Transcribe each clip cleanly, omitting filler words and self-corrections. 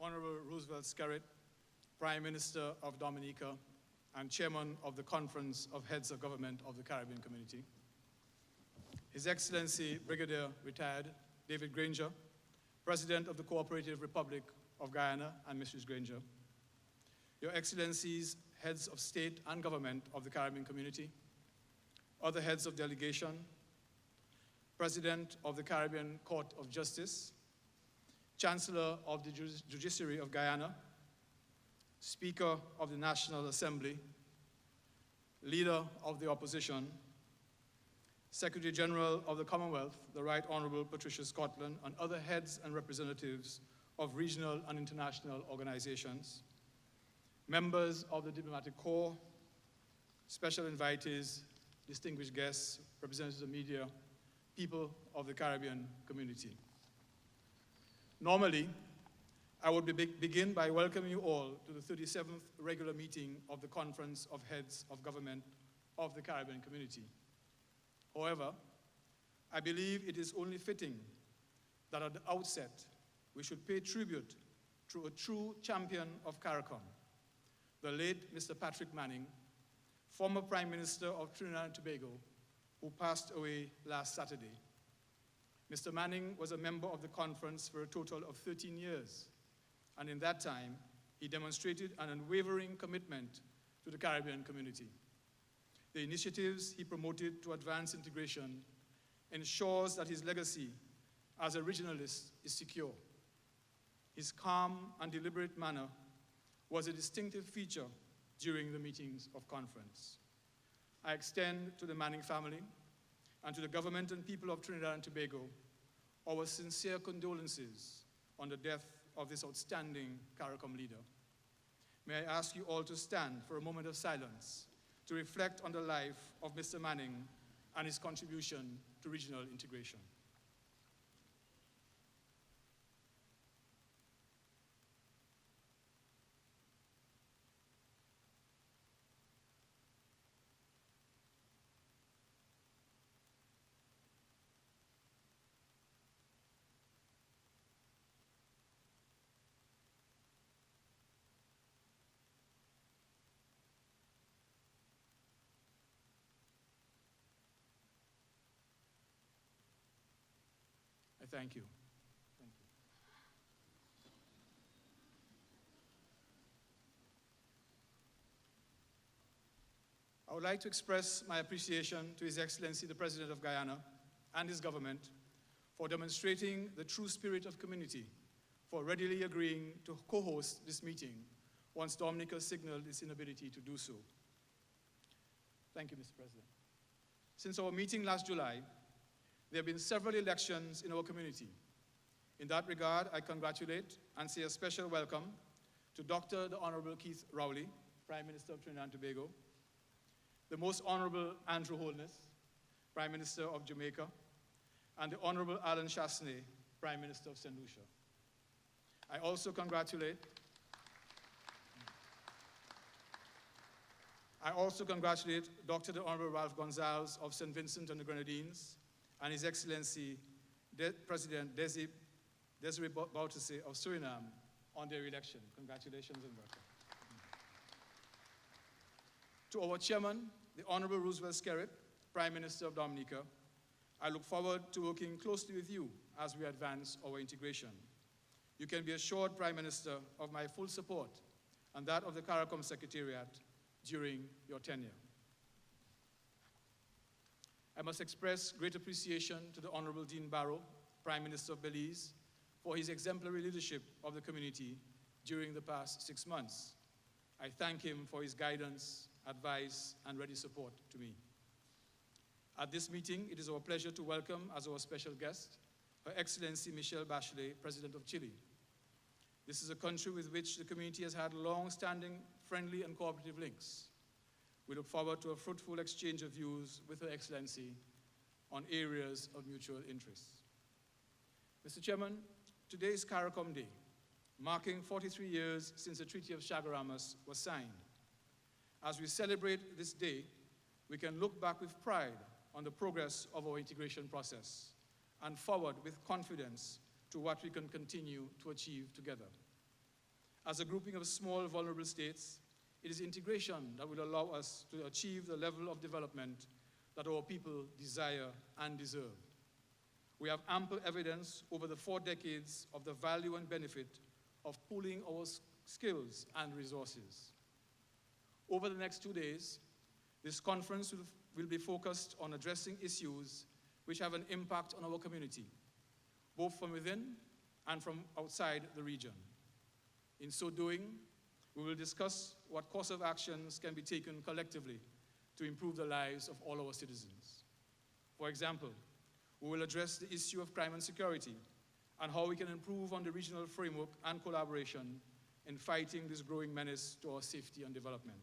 Honorable Roosevelt Skerritt, Prime Minister of Dominica and Chairman of the Conference of Heads of Government of the Caribbean Community, His Excellency Brigadier Retired David Granger, President of the Cooperative Republic of Guyana and Mrs. Granger, Your Excellencies, Heads of State and Government of the Caribbean Community, other heads of delegation, President of the Caribbean Court of Justice, Chancellor of the Judiciary of Guyana, Speaker of the National Assembly, Leader of the Opposition, Secretary General of the Commonwealth, the Right Honorable Patricia Scotland, and other heads and representatives of regional and international organizations, members of the Diplomatic Corps, special invitees, distinguished guests, representatives of media, people of the Caribbean community. Normally, I would begin by welcoming you all to the 37th regular meeting of the Conference of Heads of Government of the Caribbean Community. However, I believe it is only fitting that at the outset, we should pay tribute to a true champion of CARICOM, the late Mr. Patrick Manning, former Prime Minister of Trinidad and Tobago, who passed away last Saturday. Mr. Manning was a member of the conference for a total of 13 years, and in that time, he demonstrated an unwavering commitment to the Caribbean community. The initiatives he promoted to advance integration ensures that his legacy as a regionalist is secure. His calm and deliberate manner was a distinctive feature during the meetings of conference. I extend to the Manning family and to the government and people of Trinidad and Tobago our sincere condolences on the death of this outstanding CARICOM leader. May I ask you all to stand for a moment of silence to reflect on the life of Mr. Manning and his contribution to regional integration. Thank you. Thank you. I would like to express my appreciation to His Excellency the President of Guyana and his government for demonstrating the true spirit of community, for readily agreeing to co-host this meeting once Dominica signaled its inability to do so. Thank you, Mr. President. Since our meeting last July, there have been several elections in our community. In that regard, I congratulate and say a special welcome to Dr. the Honorable Keith Rowley, Prime Minister of Trinidad and Tobago, the Most Honorable Andrew Holness, Prime Minister of Jamaica, and the Honorable Alan Chasney, Prime Minister of St. Lucia. I also congratulate Dr. the Honorable Ralph Gonzalez of St. Vincent and the Grenadines, and His Excellency President Desiree Boutesse of Suriname on their election. Congratulations and welcome. To our chairman, the Honorable Roosevelt Skerritt, Prime Minister of Dominica, I look forward to working closely with you as we advance our integration. You can be assured, Prime Minister, of my full support and that of the CARICOM Secretariat during your tenure. I must express great appreciation to the Honorable Dean Barrow, Prime Minister of Belize, for his exemplary leadership of the community during the past 6 months. I thank him for his guidance, advice, and ready support to me. At this meeting, it is our pleasure to welcome as our special guest, Her Excellency Michelle Bachelet, President of Chile. This is a country with which the community has had long-standing friendly and cooperative links. We look forward to a fruitful exchange of views with Her Excellency on areas of mutual interest. Mr. Chairman, today is CARICOM Day, marking 43 years since the Treaty of Chaguaramas was signed. As we celebrate this day, we can look back with pride on the progress of our integration process and forward with confidence to what we can continue to achieve together. As a grouping of small, vulnerable states, it is integration that will allow us to achieve the level of development that our people desire and deserve. We have ample evidence over the 4 decades of the value and benefit of pooling our skills and resources. Over the next 2 days, this conference will be focused on addressing issues which have an impact on our community, both from within and from outside the region. In so doing, we will discuss what course of actions can be taken collectively to improve the lives of all our citizens. For example, we will address the issue of crime and security and how we can improve on the regional framework and collaboration in fighting this growing menace to our safety and development.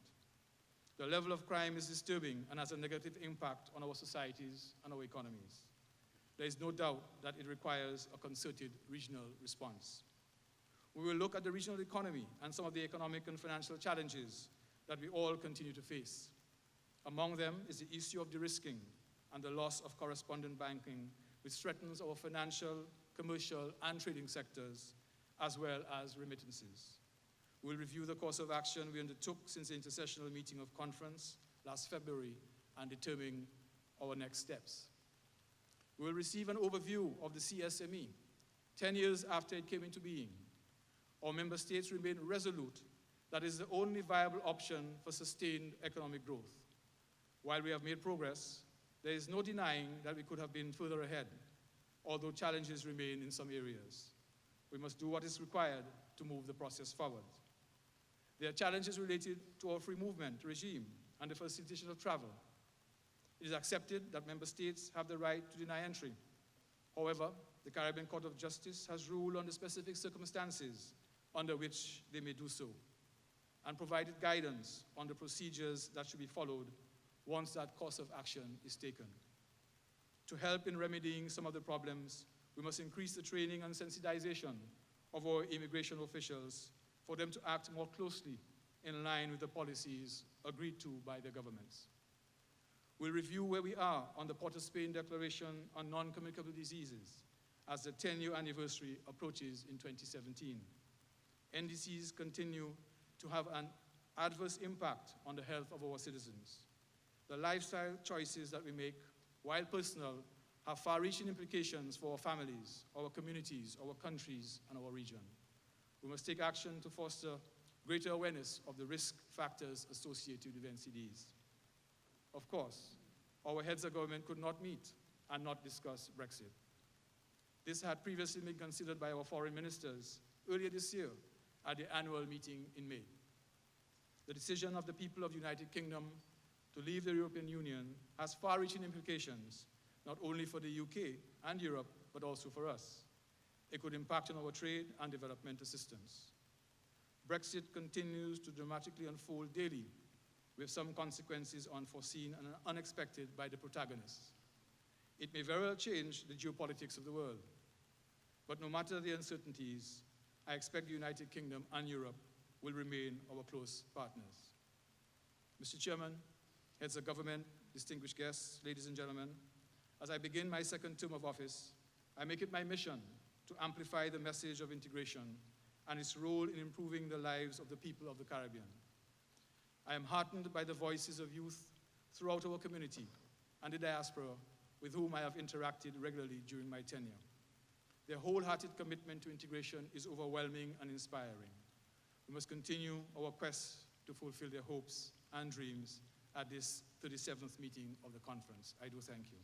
The level of crime is disturbing and has a negative impact on our societies and our economies. There is no doubt that it requires a concerted regional response. We will look at the regional economy and some of the economic and financial challenges that we all continue to face. Among them is the issue of de-risking and the loss of correspondent banking, which threatens our financial, commercial, and trading sectors, as well as remittances. We'll review the course of action we undertook since the intersessional meeting of conference last February and determine our next steps. We will receive an overview of the CSME 10 years after it came into being. Our member states remain resolute that is the only viable option for sustained economic growth. While we have made progress, there is no denying that we could have been further ahead, although challenges remain in some areas. We must do what is required to move the process forward. There are challenges related to our free movement regime and the facilitation of travel. It is accepted that member states have the right to deny entry. However, the Caribbean Court of Justice has ruled on the specific circumstances under which they may do so, and provided guidance on the procedures that should be followed once that course of action is taken. To help in remedying some of the problems, we must increase the training and sensitization of our immigration officials for them to act more closely in line with the policies agreed to by their governments. We'll review where we are on the Port of Spain Declaration on Non-Communicable Diseases as the 10-year anniversary approaches in 2017. NDCs continue to have an adverse impact on the health of our citizens. The lifestyle choices that we make, while personal, have far-reaching implications for our families, our communities, our countries, and our region. We must take action to foster greater awareness of the risk factors associated with NCDs. Of course, our heads of government could not meet and not discuss Brexit. This had previously been considered by our foreign ministers earlier this year at the annual meeting in May. The decision of the people of the United Kingdom to leave the European Union has far-reaching implications, not only for the UK and Europe, but also for us. It could impact on our trade and development assistance. Brexit continues to dramatically unfold daily, with some consequences unforeseen and unexpected by the protagonists. It may very well change the geopolitics of the world. But no matter the uncertainties, I expect the United Kingdom and Europe will remain our close partners. Mr. Chairman, heads of government, distinguished guests, ladies and gentlemen, as I begin my second term of office, I make it my mission to amplify the message of integration and its role in improving the lives of the people of the Caribbean. I am heartened by the voices of youth throughout our community and the diaspora with whom I have interacted regularly during my tenure. Their wholehearted commitment to integration is overwhelming and inspiring. We must continue our quest to fulfill their hopes and dreams at this 37th meeting of the conference. I do thank you.